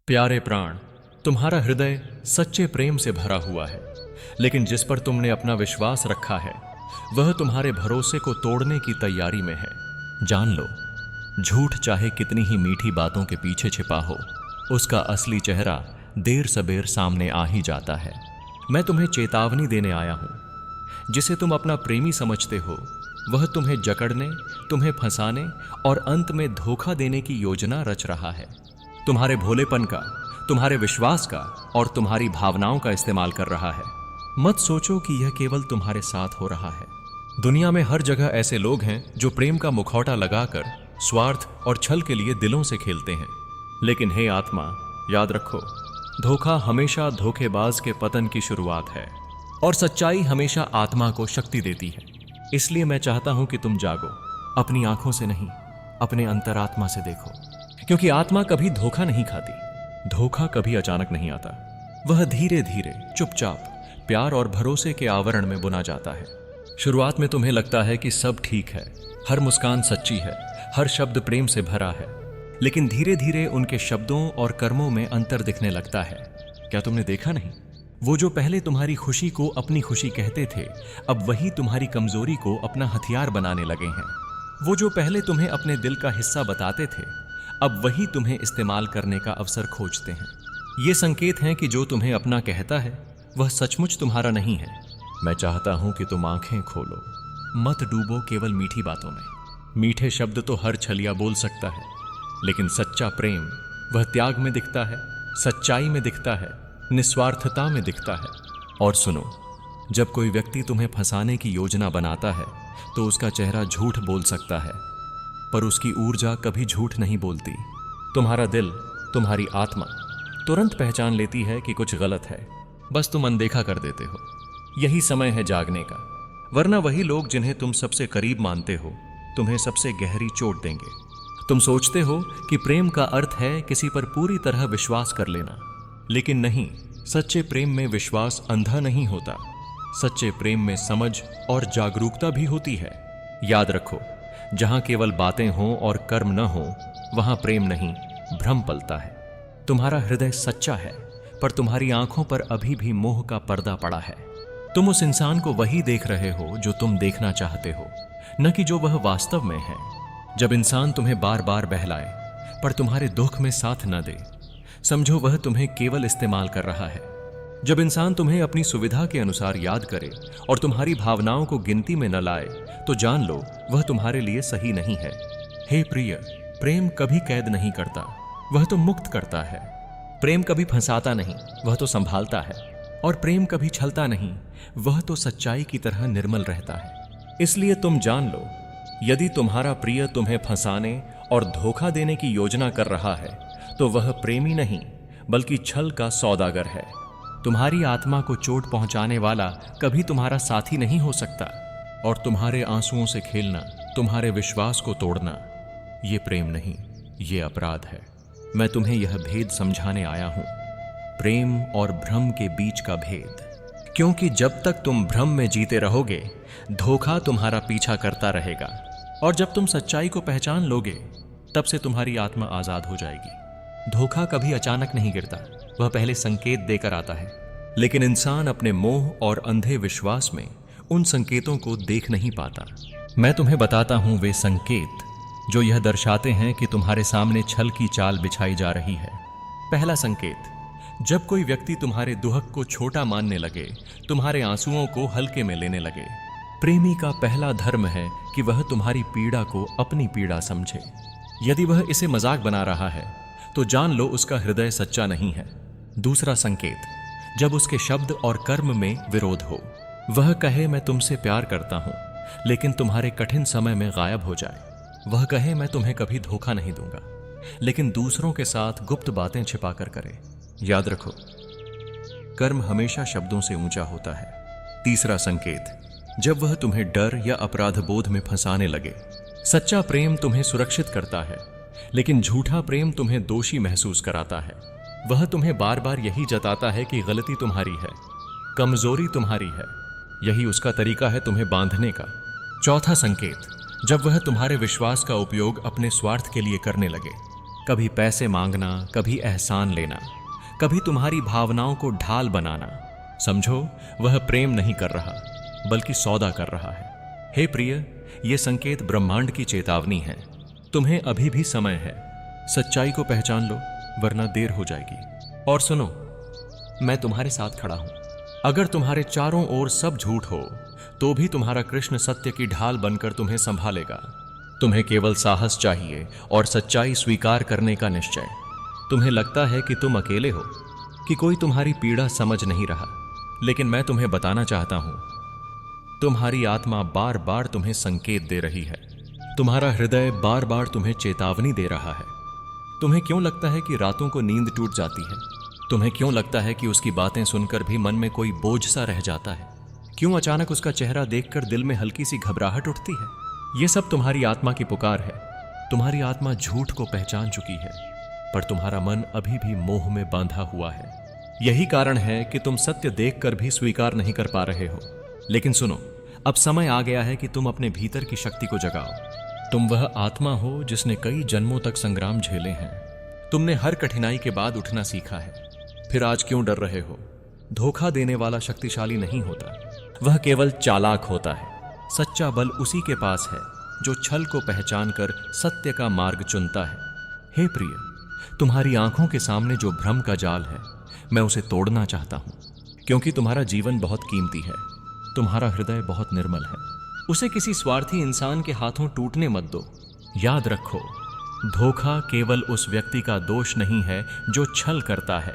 प्यारे प्राण, तुम्हारा हृदय सच्चे प्रेम से भरा हुआ है, लेकिन जिस पर तुमने अपना विश्वास रखा है वह तुम्हारे भरोसे को तोड़ने की तैयारी में है। जान लो, झूठ चाहे कितनी ही मीठी बातों के पीछे छिपा हो, उसका असली चेहरा देर सबेर सामने आ ही जाता है। मैं तुम्हें चेतावनी देने आया हूं। जिसे तुम अपना प्रेमी समझते हो वह तुम्हें जकड़ने, तुम्हें फंसाने और अंत में धोखा देने की योजना रच रहा है। तुम्हारे भोलेपन का, तुम्हारे विश्वास का और तुम्हारी भावनाओं का इस्तेमाल कर रहा है। मत सोचो कि यह केवल तुम्हारे साथ हो रहा है। दुनिया में हर जगह ऐसे लोग हैं जो प्रेम का मुखौटा लगाकर स्वार्थ और छल के लिए दिलों से खेलते हैं। लेकिन हे आत्मा, याद रखो, धोखा हमेशा धोखेबाज के पतन की शुरुआत है और सच्चाई हमेशा आत्मा को शक्ति देती है। इसलिए मैं चाहता हूं कि तुम जागो, अपनी आंखों से नहीं, अपने अंतरात्मा से देखो, क्योंकि आत्मा कभी धोखा नहीं खाती। धोखा कभी अचानक नहीं आता, वह धीरे धीरे चुपचाप प्यार और भरोसे के आवरण में बुना जाता है। शुरुआत में तुम्हें लगता है कि सब ठीक है, हर मुस्कान सच्ची है, हर शब्द प्रेम से भरा है, लेकिन धीरे धीरे उनके शब्दों और कर्मों में अंतर दिखने लगता है। क्या तुमने देखा नहीं? वो जो पहले तुम्हारी खुशी को अपनी खुशी कहते थे, अब वही तुम्हारी कमजोरी को अपना हथियार बनाने लगे हैं। वो जो पहले तुम्हें अपने दिल का हिस्सा बताते थे, अब वही तुम्हें इस्तेमाल करने का अवसर खोजते हैं। ये संकेत हैं कि जो तुम्हें अपना कहता है वह सचमुच तुम्हारा नहीं है। मैं चाहता हूं कि तुम आंखें खोलो, मत डूबो केवल मीठी बातों में। मीठे शब्द तो हर छलिया बोल सकता है, लेकिन सच्चा प्रेम वह त्याग में दिखता है, सच्चाई में दिखता है, निस्वार्थता में दिखता है। और सुनो, जब कोई व्यक्ति तुम्हें फंसाने की योजना बनाता है तो उसका चेहरा झूठ बोल सकता है, पर उसकी ऊर्जा कभी झूठ नहीं बोलती। तुम्हारा दिल, तुम्हारी आत्मा तुरंत पहचान लेती है कि कुछ गलत है, बस तुम अनदेखा कर देते हो। यही समय है जागने का, वरना वही लोग जिन्हें तुम सबसे करीब मानते हो तुम्हें सबसे गहरी चोट देंगे। तुम सोचते हो कि प्रेम का अर्थ है किसी पर पूरी तरह विश्वास कर लेना, लेकिन नहीं। सच्चे प्रेम में विश्वास अंधा नहीं होता, सच्चे प्रेम में समझ और जागरूकता भी होती है। याद रखो, जहां केवल बातें हों और कर्म न हो, वहां प्रेम नहीं, भ्रम पलता है। तुम्हारा हृदय सच्चा है, पर तुम्हारी आंखों पर अभी भी मोह का पर्दा पड़ा है। तुम उस इंसान को वही देख रहे हो जो तुम देखना चाहते हो, न कि जो वह वास्तव में है। जब इंसान तुम्हें बार बार बहलाए पर तुम्हारे दुख में साथ न दे, समझो वह तुम्हें केवल इस्तेमाल कर रहा है। जब इंसान तुम्हें अपनी सुविधा के अनुसार याद करे और तुम्हारी भावनाओं को गिनती में न लाए, तो जान लो वह तुम्हारे लिए सही नहीं है। हे प्रिय, प्रेम कभी कैद नहीं करता, वह तो मुक्त करता है। प्रेम कभी फंसाता नहीं, वह तो संभालता है। और प्रेम कभी छलता नहीं, वह तो सच्चाई की तरह निर्मल रहता है। इसलिए तुम जान लो, यदि तुम्हारा प्रिय तुम्हें फंसाने और धोखा देने की योजना कर रहा है, तो वह प्रेमी नहीं बल्कि छल का सौदागर है। तुम्हारी आत्मा को चोट पहुंचाने वाला कभी तुम्हारा साथी नहीं हो सकता, और तुम्हारे आंसुओं से खेलना, तुम्हारे विश्वास को तोड़ना, ये प्रेम नहीं, ये अपराध है। मैं तुम्हें यह भेद समझाने आया हूं, प्रेम और भ्रम के बीच का भेद। क्योंकि जब तक तुम भ्रम में जीते रहोगे, धोखा तुम्हारा पीछा करता रहेगा, और जब तुम सच्चाई को पहचान लोगे, तब से तुम्हारी आत्मा आजाद हो जाएगी। धोखा कभी अचानक नहीं गिरता, वह पहले संकेत देकर आता है। लेकिन इंसान अपने मोह और अंधे विश्वास में उन संकेतों को देख नहीं पाता। मैं तुम्हें बताता हूं वे संकेत जो यह दर्शाते हैं कि तुम्हारे सामने छल की चाल बिछाई जा रही है। पहला संकेत, जब कोई व्यक्ति तुम्हारे दुहक को छोटा मानने लगे, तुम्हारे आंसुओं को हल्के में लेने लगे। प्रेमी का पहला धर्म है कि वह तुम्हारी पीड़ा को अपनी पीड़ा समझे। यदि वह इसे मजाक बना रहा है, तो जान लो उसका हृदय सच्चा नहीं है। दूसरा संकेत, जब उसके शब्द और कर्म में विरोध हो। वह कहे मैं तुमसे प्यार करता हूं, लेकिन तुम्हारे कठिन समय में गायब हो जाए। वह कहे मैं तुम्हें कभी धोखा नहीं दूंगा, लेकिन दूसरों के साथ गुप्त बातें छिपाकर करे। याद रखो, कर्म हमेशा शब्दों से ऊंचा होता है। तीसरा संकेत, जब वह तुम्हें डर या अपराध बोध में फंसाने लगे। सच्चा प्रेम तुम्हें सुरक्षित करता है, लेकिन झूठा प्रेम तुम्हें दोषी महसूस कराता है। वह तुम्हें बार बार यही जताता है कि गलती तुम्हारी है, कमजोरी तुम्हारी है। यही उसका तरीका है तुम्हें बांधने का। चौथा संकेत, जब वह तुम्हारे विश्वास का उपयोग अपने स्वार्थ के लिए करने लगे। कभी पैसे मांगना, कभी एहसान लेना, कभी तुम्हारी भावनाओं को ढाल बनाना। समझो, वह प्रेम नहीं कर रहा बल्कि सौदा कर रहा है। हे प्रिय, यह संकेत ब्रह्मांड की चेतावनी है। तुम्हें अभी भी समय है। सच्चाई को पहचान लो, वरना देर हो जाएगी। और सुनो, मैं तुम्हारे साथ खड़ा हूं। अगर तुम्हारे चारों ओर सब झूठ हो तो भी तुम्हारा कृष्ण सत्य की ढाल बनकर तुम्हें संभालेगा। तुम्हें केवल साहस चाहिए और सच्चाई स्वीकार करने का निश्चय। तुम्हें लगता है कि तुम अकेले हो, कि कोई तुम्हारी पीड़ा समझ नहीं रहा, लेकिन मैं तुम्हें बताना चाहता हूं, तुम्हारी आत्मा बार बार तुम्हें संकेत दे रही है। तुम्हारा हृदय बार बार तुम्हें चेतावनी दे रहा है। तुम्हें क्यों लगता है कि रातों को नींद टूट जाती है? तुम्हें क्यों लगता है कि उसकी बातें सुनकर भी मन में कोई बोझ सा रह जाता है? क्यों अचानक उसका चेहरा देखकर दिल में हल्की सी घबराहट उठती है? यह सब तुम्हारी आत्मा की पुकार है। तुम्हारी आत्मा झूठ को पहचान चुकी है, पर तुम्हारा मन अभी भी मोह में बांधा हुआ है। यही कारण है कि तुम सत्य देखकर भी स्वीकार नहीं कर पा रहे हो। लेकिन सुनो, अब समय आ गया है कि तुम अपने भीतर की शक्ति को जगाओ। तुम वह आत्मा हो जिसने कई जन्मों तक संग्राम झेले हैं। तुमने हर कठिनाई के बाद उठना सीखा है। फिर आज क्यों डर रहे हो? धोखा देने वाला शक्तिशाली नहीं होता, वह केवल चालाक होता है। सच्चा बल उसी के पास है जो छल को पहचान कर सत्य का मार्ग चुनता है। हे प्रिय, तुम्हारी आंखों के सामने जो भ्रम का जाल है, मैं उसे तोड़ना चाहता हूं, क्योंकि तुम्हारा जीवन बहुत कीमती है। तुम्हारा हृदय बहुत निर्मल है। उसे किसी स्वार्थी इंसान के हाथों टूटने मत दो। याद रखो, धोखा केवल उस व्यक्ति का दोष नहीं है जो छल करता है,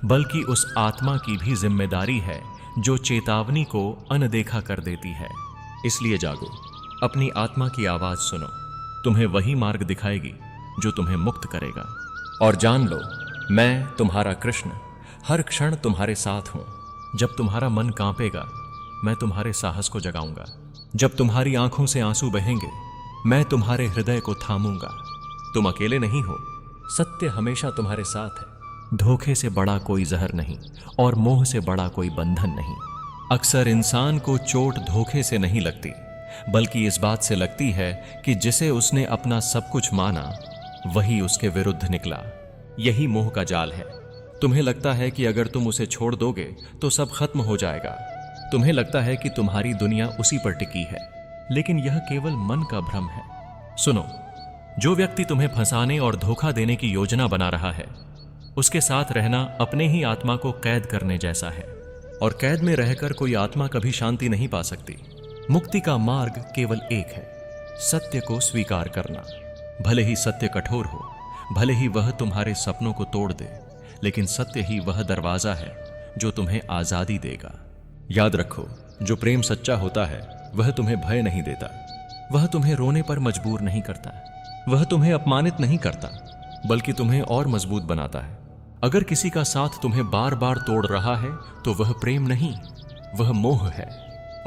बल्कि उस आत्मा की भी जिम्मेदारी है जो चेतावनी को अनदेखा कर देती है। इसलिए जागो, अपनी आत्मा की आवाज सुनो। तुम्हें वही मार्ग दिखाएगी जो तुम्हें मुक्त करेगा। और जान लो, मैं तुम्हारा कृष्ण हर क्षण तुम्हारे साथ हूं। जब तुम्हारा मन कांपेगा, मैं तुम्हारे साहस को जगाऊंगा। जब तुम्हारी आंखों से आंसू बहेंगे, मैं तुम्हारे हृदय को थामूंगा। तुम अकेले नहीं हो, सत्य हमेशा तुम्हारे साथ है। धोखे से बड़ा कोई जहर नहीं और मोह से बड़ा कोई बंधन नहीं। अक्सर इंसान को चोट धोखे से नहीं लगती, बल्कि इस बात से लगती है कि जिसे उसने अपना सब कुछ माना, वही उसके विरुद्ध निकला। यही मोह का जाल है। तुम्हें लगता है कि अगर तुम उसे छोड़ दोगे तो सब खत्म हो जाएगा। तुम्हें लगता है कि तुम्हारी दुनिया उसी पर टिकी है, लेकिन यह केवल मन का भ्रम है। सुनो, जो व्यक्ति तुम्हें फंसाने और धोखा देने की योजना बना रहा है, उसके साथ रहना अपने ही आत्मा को कैद करने जैसा है। और कैद में रहकर कोई आत्मा कभी शांति नहीं पा सकती। मुक्ति का मार्ग केवल एक है, सत्य को स्वीकार करना। भले ही सत्य कठोर हो, भले ही वह तुम्हारे सपनों को तोड़ दे, लेकिन सत्य ही वह दरवाजा है जो तुम्हें आजादी देगा। याद रखो, जो प्रेम सच्चा होता है वह तुम्हें भय नहीं देता, वह तुम्हें रोने पर मजबूर नहीं करता, वह तुम्हें अपमानित नहीं करता, बल्कि तुम्हें और मजबूत बनाता है। अगर किसी का साथ तुम्हें बार बार तोड़ रहा है तो वह प्रेम नहीं, वह मोह है।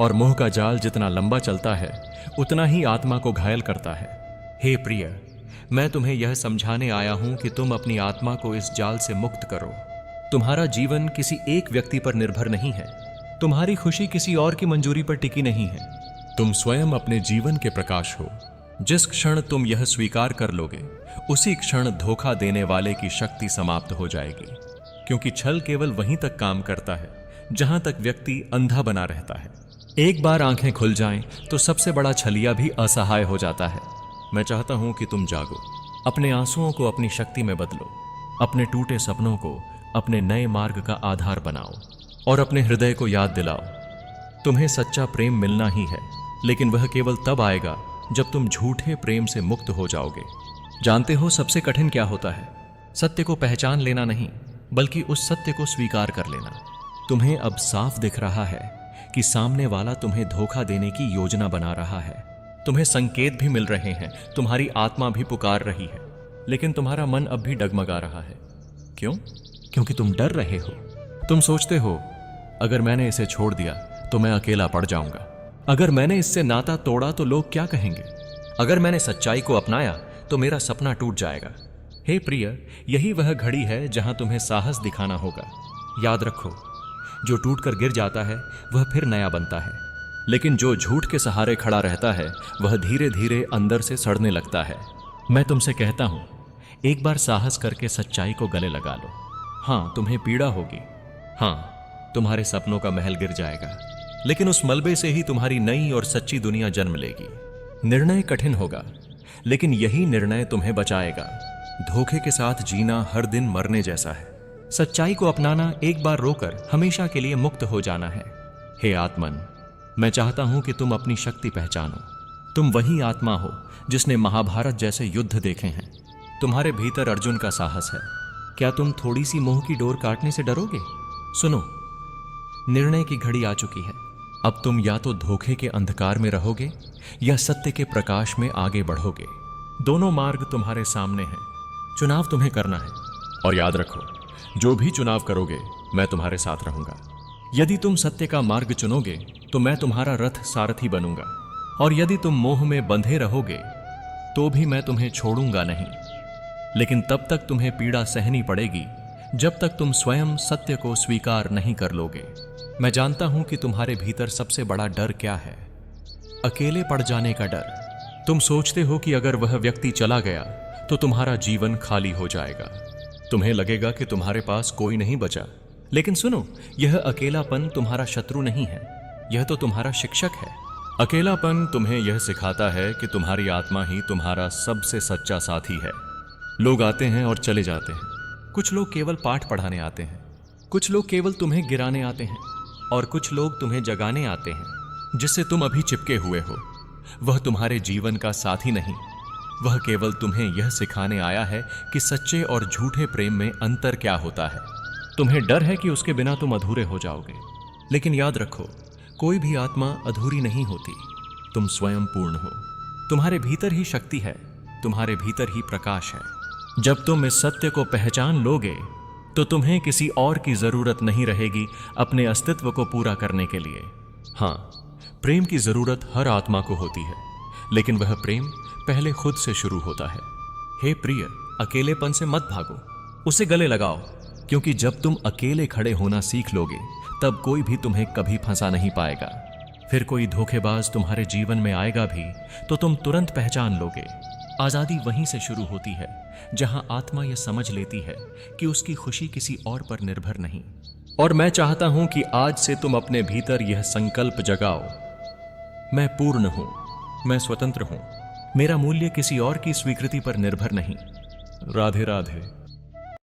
और मोह का जाल जितना लंबा चलता है, उतना ही आत्मा को घायल करता है। हे प्रिय, मैं तुम्हें यह समझाने आया हूं कि तुम अपनी आत्मा को इस जाल से मुक्त करो। तुम्हारा जीवन किसी एक व्यक्ति पर निर्भर नहीं है। तुम्हारी खुशी किसी और की मंजूरी पर टिकी नहीं है। तुम स्वयं अपने जीवन के प्रकाश हो। जिस क्षण तुम यह स्वीकार कर लोगे, उसी क्षण धोखा देने वाले की शक्ति समाप्त हो जाएगी। क्योंकि छल केवल वहीं तक काम करता है जहां तक व्यक्ति अंधा बना रहता है। एक बार आंखें खुल जाएं तो सबसे बड़ा छलिया भी असहाय हो जाता है। मैं चाहता हूं कि तुम जागो, अपने आंसुओं को अपनी शक्ति में बदलो, अपने टूटे सपनों को अपने नए मार्ग का आधार बनाओ और अपने हृदय को याद दिलाओ, तुम्हें सच्चा प्रेम मिलना ही है। लेकिन वह केवल तब आएगा जब तुम झूठे प्रेम से मुक्त हो जाओगे। जानते हो सबसे कठिन क्या होता है? सत्य को पहचान लेना नहीं, बल्कि उस सत्य को स्वीकार कर लेना। तुम्हें अब साफ दिख रहा है कि सामने वाला तुम्हें धोखा देने की योजना बना रहा है। तुम्हें संकेत भी मिल रहे हैं, तुम्हारी आत्मा भी पुकार रही है, लेकिन तुम्हारा मन अब भी डगमगा रहा है। क्यों? क्योंकि तुम डर रहे हो। तुम सोचते हो, अगर मैंने इसे छोड़ दिया तो मैं अकेला पड़ जाऊंगा। अगर मैंने इससे नाता तोड़ा तो लोग क्या कहेंगे? अगर मैंने सच्चाई को अपनाया तो मेरा सपना टूट जाएगा। हे प्रिय, यही वह घड़ी है जहां तुम्हें साहस दिखाना होगा। याद रखो, जो टूटकर गिर जाता है वह फिर नया बनता है, लेकिन जो झूठ के सहारे खड़ा रहता है वह धीरे धीरे अंदर से सड़ने लगता है। मैं तुमसे कहता हूं, एक बार साहस करके सच्चाई को गले लगा लो। हाँ, तुम्हें पीड़ा होगी। हाँ, तुम्हारे सपनों का महल गिर जाएगा, लेकिन उस मलबे से ही तुम्हारी नई और सच्ची दुनिया जन्म लेगी। निर्णय कठिन होगा, लेकिन यही निर्णय तुम्हें बचाएगा। धोखे के साथ जीना हर दिन मरने जैसा है। सच्चाई को अपनाना एक बार रोकर हमेशा के लिए मुक्त हो जाना है। हे आत्मन, मैं चाहता हूं कि तुम अपनी शक्ति पहचानो। तुम वही आत्मा हो जिसने महाभारत जैसे युद्ध देखे हैं। तुम्हारे भीतर अर्जुन का साहस है। क्या तुम थोड़ी सी मोह की डोर काटने से डरोगे? सुनो, निर्णय की घड़ी आ चुकी है। अब तुम या तो धोखे के अंधकार में रहोगे या सत्य के प्रकाश में आगे बढ़ोगे। दोनों मार्ग तुम्हारे सामने हैं। चुनाव तुम्हें करना है। और याद रखो, जो भी चुनाव करोगे मैं तुम्हारे साथ रहूंगा। यदि तुम सत्य का मार्ग चुनोगे तो मैं तुम्हारा रथ सारथी बनूंगा, और यदि तुम मोह में बंधे रहोगे तो भी मैं तुम्हें छोड़ूंगा नहीं। लेकिन तब तक तुम्हें पीड़ा सहनी पड़ेगी जब तक तुम स्वयं सत्य को स्वीकार नहीं कर लोगे। मैं जानता हूं कि तुम्हारे भीतर सबसे बड़ा डर क्या है। अकेले पड़ जाने का डर। तुम सोचते हो कि अगर वह व्यक्ति चला गया तो तुम्हारा जीवन खाली हो जाएगा। तुम्हें लगेगा कि तुम्हारे पास कोई नहीं बचा। लेकिन सुनो, यह अकेलापन तुम्हारा शत्रु नहीं है, यह तो तुम्हारा शिक्षक है। अकेलापन तुम्हें यह सिखाता है कि तुम्हारी आत्मा ही तुम्हारा सबसे सच्चा साथी है। लोग आते हैं और चले जाते हैं। कुछ लोग केवल पाठ पढ़ाने आते हैं, कुछ लोग केवल तुम्हें गिराने आते हैं, और कुछ लोग तुम्हें जगाने आते हैं। जिससे तुम अभी चिपके हुए हो वह तुम्हारे जीवन का साथी नहीं, वह केवल तुम्हें यह सिखाने आया है कि सच्चे और झूठे प्रेम में अंतर क्या होता है। तुम्हें डर है कि उसके बिना तुम अधूरे हो जाओगे, लेकिन याद रखो, कोई भी आत्मा अधूरी नहीं होती। तुम स्वयं पूर्ण हो। तुम्हारे भीतर ही शक्ति है, तुम्हारे भीतर ही प्रकाश है। जब तुम इस सत्य को पहचान लोगे तो तुम्हें किसी और की जरूरत नहीं रहेगी अपने अस्तित्व को पूरा करने के लिए। हाँ, प्रेम की जरूरत हर आत्मा को होती है, लेकिन वह प्रेम पहले खुद से शुरू होता है। हे प्रिय, अकेलेपन से मत भागो, उसे गले लगाओ, क्योंकि जब तुम अकेले खड़े होना सीख लोगे तब कोई भी तुम्हें कभी फंसा नहीं पाएगा। फिर कोई धोखेबाज तुम्हारे जीवन में आएगा भी तो तुम तुरंत पहचान लोगे। आजादी वहीं से शुरू होती है जहां आत्मा यह समझ लेती है कि उसकी खुशी किसी और पर निर्भर नहीं। और मैं चाहता हूं कि आज से तुम अपने भीतर यह संकल्प जगाओ, मैं पूर्ण हूं, मैं स्वतंत्र हूं, मेरा मूल्य किसी और की स्वीकृति पर निर्भर नहीं। राधे राधे।